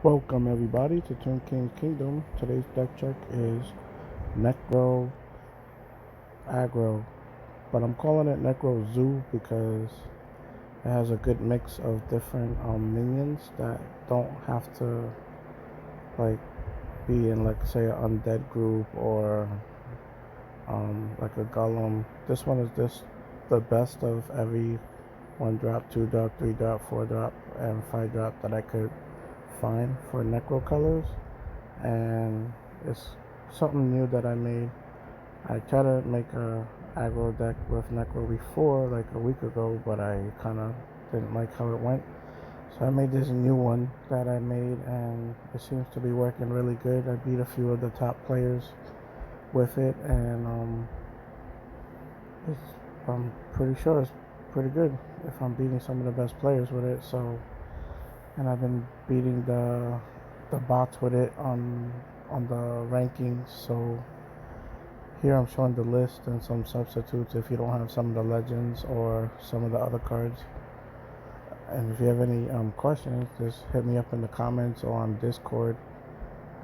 Welcome everybody to TombKing's Kingdom. Today's deck check is Necro Aggro, but I'm calling it Necro Zoo because it has a good mix of different minions that don't have to like be in like say an undead group or like a golem. This one is just the best of every 1 drop, 2 drop, 3 drop, 4 drop, and 5 drop that I could find for Necro colors, and it's something new that I made. I tried to make a aggro deck with Necro before, like a week ago, but I kind of didn't like how it went. So I made this new one that I made, and it seems to be working really good. I beat a few of the top players with it, and I'm pretty sure it's pretty good if I'm beating some of the best players with it. So, and I've been beating the bots with it on the rankings. So here I'm showing the list and some substitutes if you don't have some of the legends or some of the other cards. And if you have any questions, just hit me up in the comments or on Discord,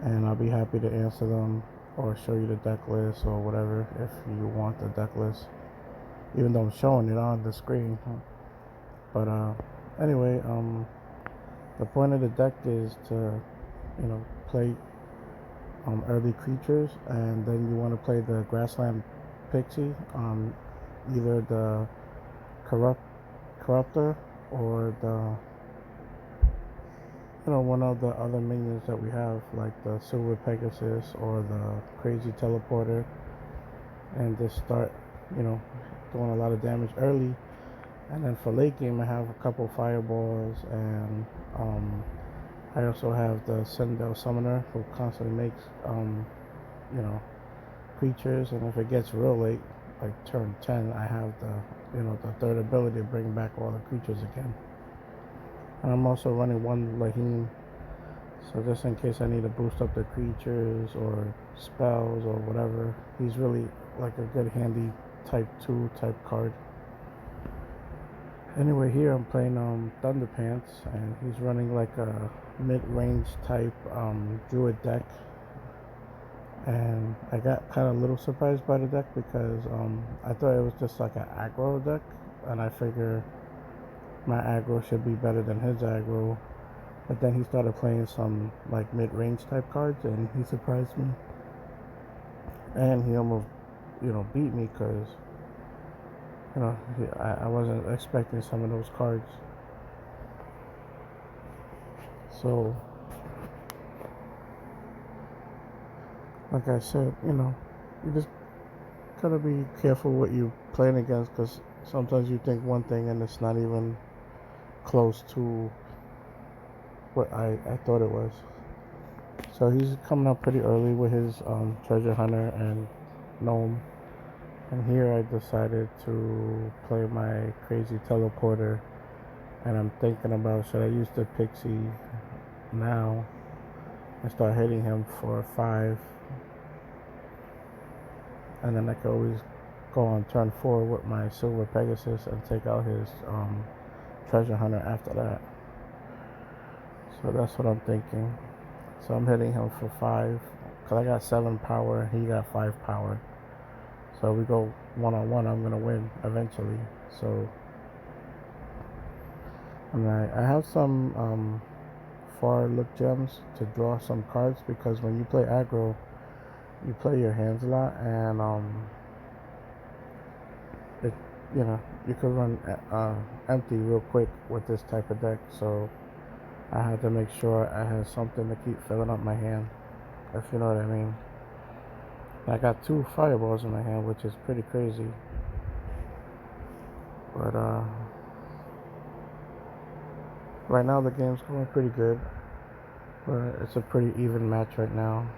and I'll be happy to answer them or show you the deck list or whatever if you want the deck list, even though I'm showing it on the screen. But anyway, the point of the deck is to, play early creatures, and then you want to play the grassland pixie, either the corruptor or the one of the other minions that we have, like the silver pegasus or the crazy teleporter, and just start you know doing a lot of damage early. And then for late game I have a couple fireballs, and I also have the Sindel Summoner who constantly makes you know creatures, and if it gets real late, like turn 10, I have the third ability to bring back all the creatures again. And I'm also running one Lahim, so just in case I need to boost up the creatures or spells or whatever, he's really like a good handy type 2 type card. Anyway, here I'm playing Thunderpants, and he's running like a mid-range type druid deck, and I got kind of a little surprised by the deck because I thought it was just like an aggro deck, and I figure my aggro should be better than his aggro. But then he started playing some like mid-range type cards, and he surprised me, and he almost beat me because I wasn't expecting some of those cards. So like I said, you just gotta be careful what you playing against, because sometimes you think one thing and it's not even close to what I thought it was. So he's coming up pretty early with his treasure hunter and gnome, and here I decided to play my crazy teleporter, and I'm thinking about, should I use the pixie now and start hitting him for 5, and then I could always go on turn 4 with my silver pegasus and take out his treasure hunter after that. So that's what I'm thinking. So I'm hitting him for 5 because I got 7 power, he got 5 power. So we go 1-on-1, I'm gonna win eventually. So, and I have some far look gems to draw some cards, because when you play aggro, you play your hands a lot, and it you could run empty real quick with this type of deck. So I had to make sure I had something to keep filling up my hand, if you know what I mean. I got 2 fireballs in my hand, which is pretty crazy. But right now the game's going pretty good. But it's a pretty even match right now.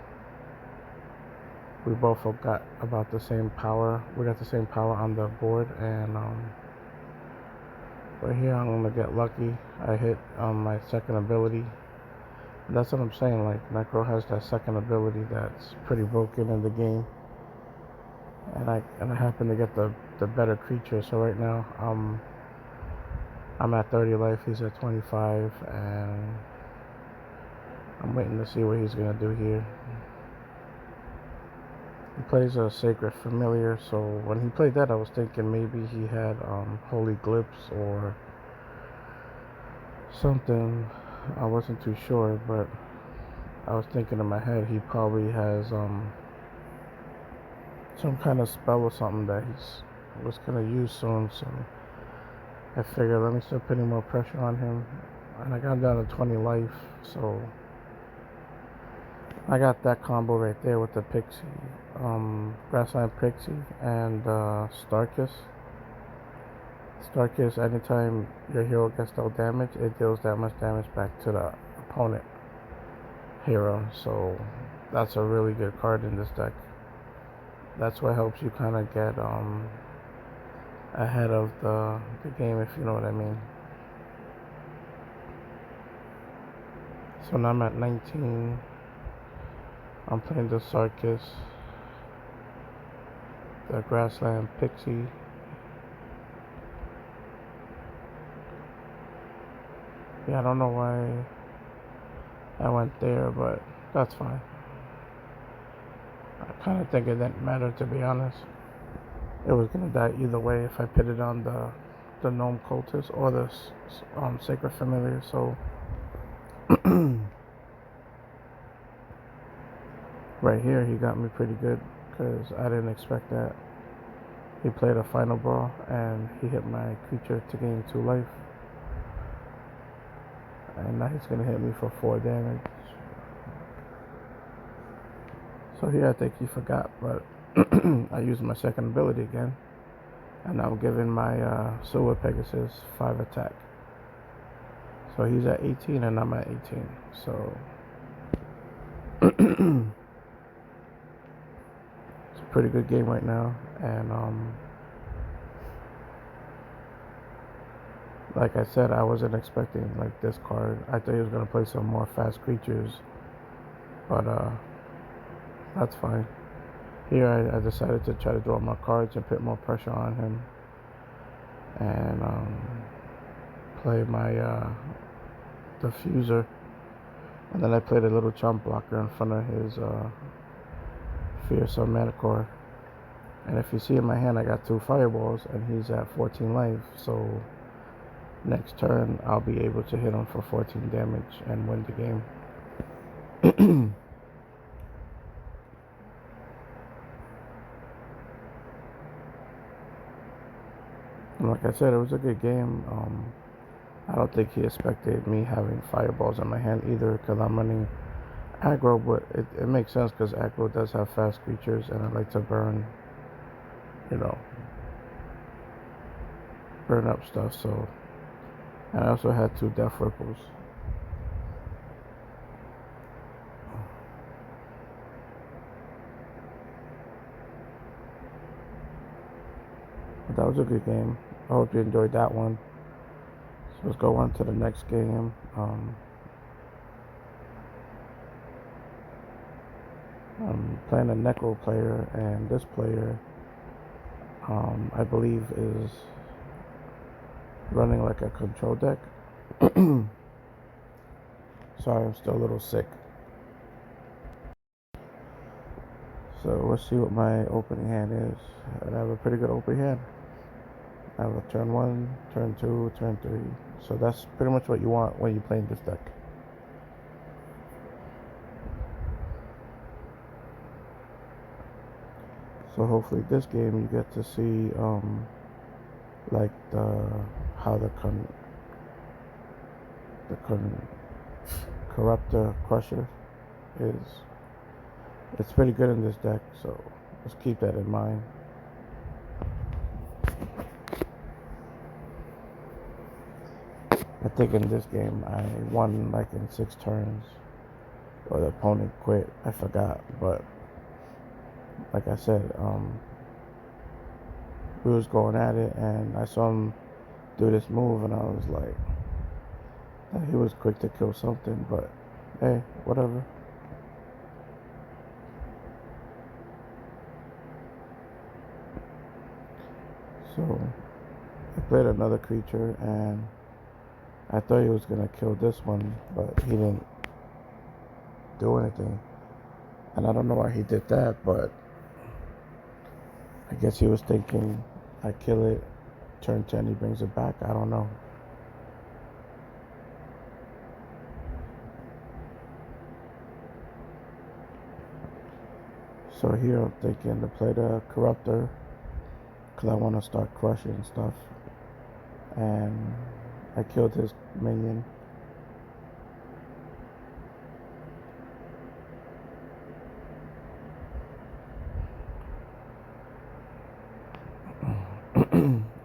We both got about the same power. We got the same power on the board, and but here I'm gonna get lucky. I hit my second ability. That's what I'm saying. Like, Necro has that second ability that's pretty broken in the game, and I happen to get the better creature. So right now I'm at 30 life. He's at 25, and I'm waiting to see what he's gonna do here. He plays a Sacred Familiar, so when he played that, I was thinking maybe he had Holy Glyphs or something. I wasn't too sure, but I was thinking in my head he probably has some kind of spell or something that he's was gonna use soon. So I figured let me start putting more pressure on him, and I got him down to 20 life. So I got that combo right there with the Pixie, Grassland Pixie, and Starkiss. Starkiss, anytime your hero gets dealt damage, it deals that much damage back to the opponent hero. So that's a really good card in this deck. That's what helps you kind of get ahead of the game, if you know what I mean. So now I'm at 19. I'm playing the Sarkis, the Grassland Pixie. Yeah, I don't know why I went there, but that's fine. I kind of think it didn't matter, to be honest. It was gonna die either way if I pitted on the Gnome Cultist or the Sacred Familiar. So right here, he got me pretty good because I didn't expect that. He played a Final Brawl and he hit my creature to gain 2 life. And now he's gonna hit me for 4 damage. So here I think he forgot, but I used my second ability again. And I'm giving my Silver Pegasus 5 attack. So he's at 18 and I'm at 18. So it's a pretty good game right now. And like I said, I wasn't expecting like this card. I thought he was gonna play some more fast creatures, but that's fine. Here I decided to try to draw more cards and put more pressure on him, and play my diffuser, and then I played a little chump blocker in front of his fearsome Manicore. And if you see in my hand, I got 2 fireballs, and he's at 14 life. So next turn, I'll be able to hit him for 14 damage and win the game. And like I said, it was a good game. I don't think he expected me having fireballs in my hand either, because I'm running aggro, but it makes sense because aggro does have fast creatures, and I like to burn, burn up stuff. So, and I also had 2 Death Ripples. But that was a good game. I hope you enjoyed that one. So let's go on to the next game. I'm playing a Necro player, and this player, I believe, is running like a control deck. Sorry, I'm still a little sick. So let's see what my opening hand is. And I have a pretty good opening hand. I have a turn 1, turn 2, turn 3. So that's pretty much what you want when you're playing this deck. So hopefully this game you get to see like how the Corruptor Crusher is. It's pretty good in this deck, so let's keep that in mind. I think in this game I won like in 6 turns, or the opponent quit. I forgot, but like I said, we was going at it, and I saw him do this move, and I was like, he was quick to kill something, but hey, whatever. So I played another creature, and I thought he was gonna kill this one, but he didn't. do anything. And I don't know why he did that, but I guess he was thinking I kill it, turn 10, he brings it back. I don't know. So here I'm thinking to play the Corruptor because I want to start crushing stuff. And I killed his minion.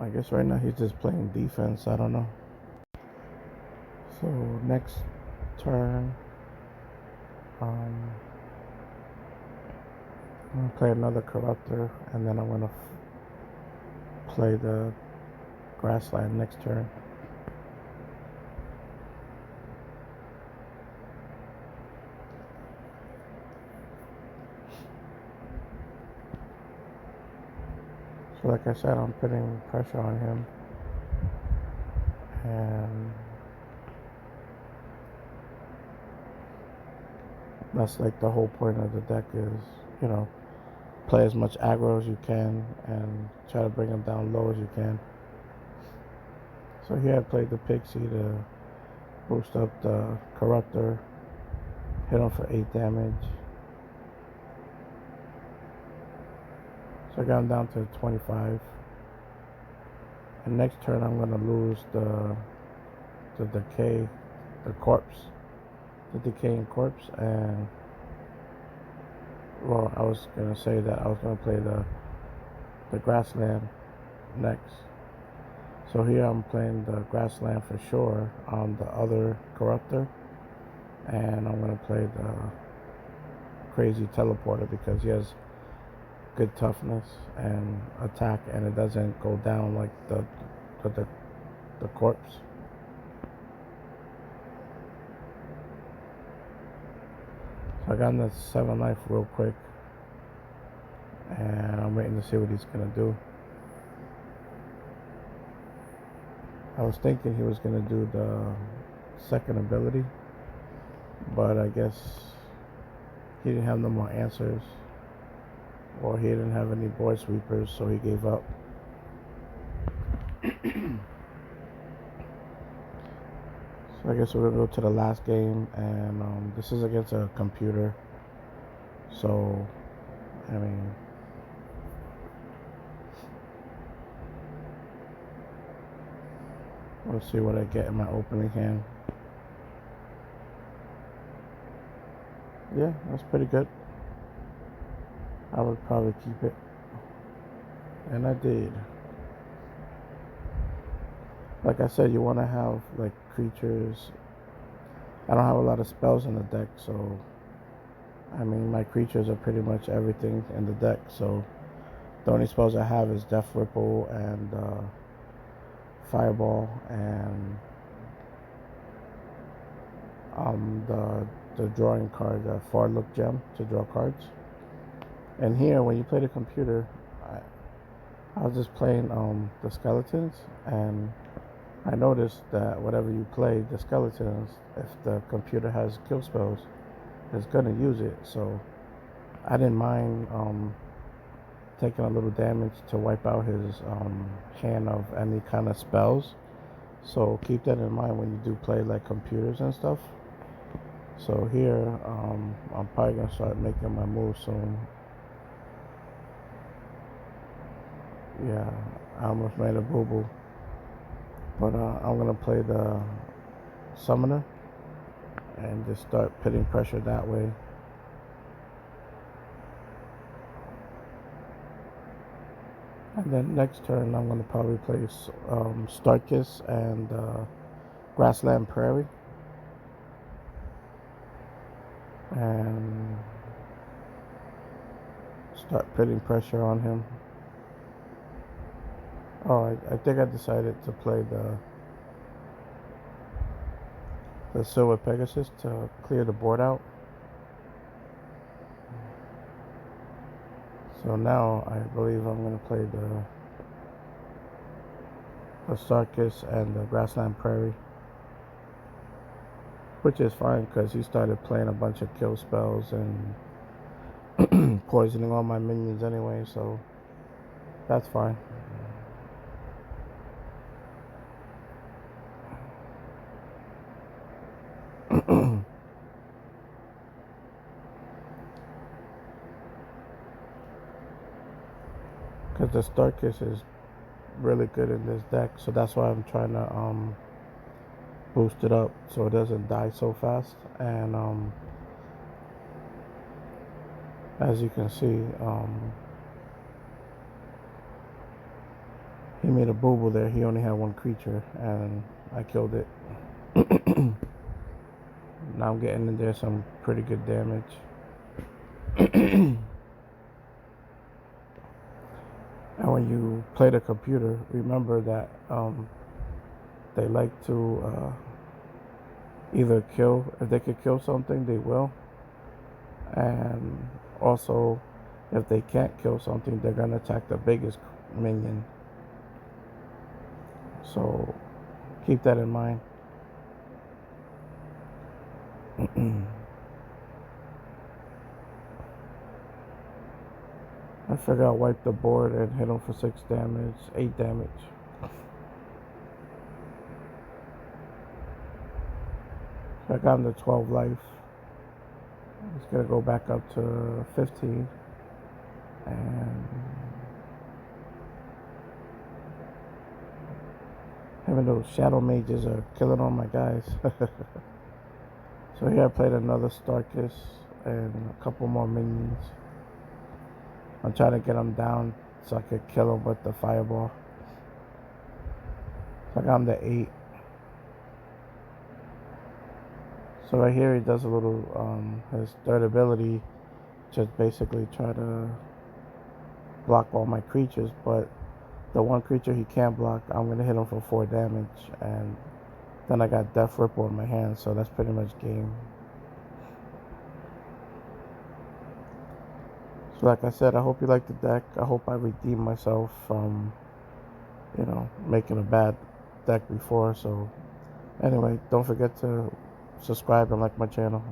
I guess right now he's just playing defense. I don't know. So next turn, I'm gonna play another Corruptor, and then I'm gonna play the Grassland next turn. So like I said, I'm putting pressure on him, and that's like the whole point of the deck is, you know, play as much aggro as you can and try to bring him down low as you can. So here I played the Pixie to boost up the Corruptor, hit him for 8 damage. So I got him down to 25. And next turn I'm gonna lose the decay, the corpse, the decaying corpse, and well, I was gonna say that I was gonna play the Grassland next. So here I'm playing the Grassland for sure on the other Corruptor, and I'm gonna play the Crazy Teleporter because he has good toughness and attack, and it doesn't go down like the corpse. So I got in the 7 life real quick, and I'm waiting to see what he's gonna do. I was thinking he was gonna do the second ability, but I guess he didn't have no more answers, or he didn't have any board sweepers, so he gave up. So I guess we're gonna go to the last game, and this is against a computer. So, I mean, we'll see what I get in my opening hand. Yeah, that's pretty good. I would probably keep it. And I did. Like I said, you want to have like creatures. I don't have a lot of spells in the deck, so I mean my creatures are pretty much everything in the deck. So the only spells I have is Death Ripple and Fireball, and the drawing card, the Far Look Gem to draw cards. And here, when you play the computer, I was just playing the skeletons, and I noticed that whatever you play, the skeletons, if the computer has kill spells, it's gonna use it. So I didn't mind taking a little damage to wipe out his hand of any kind of spells. So keep that in mind when you do play like computers and stuff. So here, I'm probably gonna start making my move soon. Yeah, I almost made a boo-boo. But I'm gonna play the Summoner and just start putting pressure that way. And then next turn I'm gonna probably play Starkiss and Grassland Prairie. And start putting pressure on him. Oh, I think I decided to play the Silver Pegasus to clear the board out. So now I believe I'm going to play the Starkiss and the Grassland Prairie. which is fine because he started playing a bunch of kill spells and poisoning all my minions anyway, so that's fine. Because the Starkiss is really good in this deck, so that's why I'm trying to boost it up so it doesn't die so fast. And as you can see, he made a boo-boo there. He only had one creature and I killed it. Now I'm getting in there some pretty good damage. And when you play the computer, remember that they like to either kill, if they could kill something, they will. And also, if they can't kill something, they're going to attack the biggest minion. So keep that in mind. I figured I'd wipe the board and hit him for 6 damage, 8 damage. So I got him to 12 life. He's going to go back up to 15. And having those shadow mages are killing all my guys. So here I played another Starkiss and a couple more minions. I'm trying to get him down so I could kill him with the fireball. So I got him to 8. So right here he does a little, his third ability, just basically try to block all my creatures, but the one creature he can't block, I'm going to hit him for 4 damage, and then I got Death Ripple in my hand, so that's pretty much game. So like I said, I hope you like the deck. I hope I redeem myself from, making a bad deck before. So anyway, don't forget to subscribe and like my channel.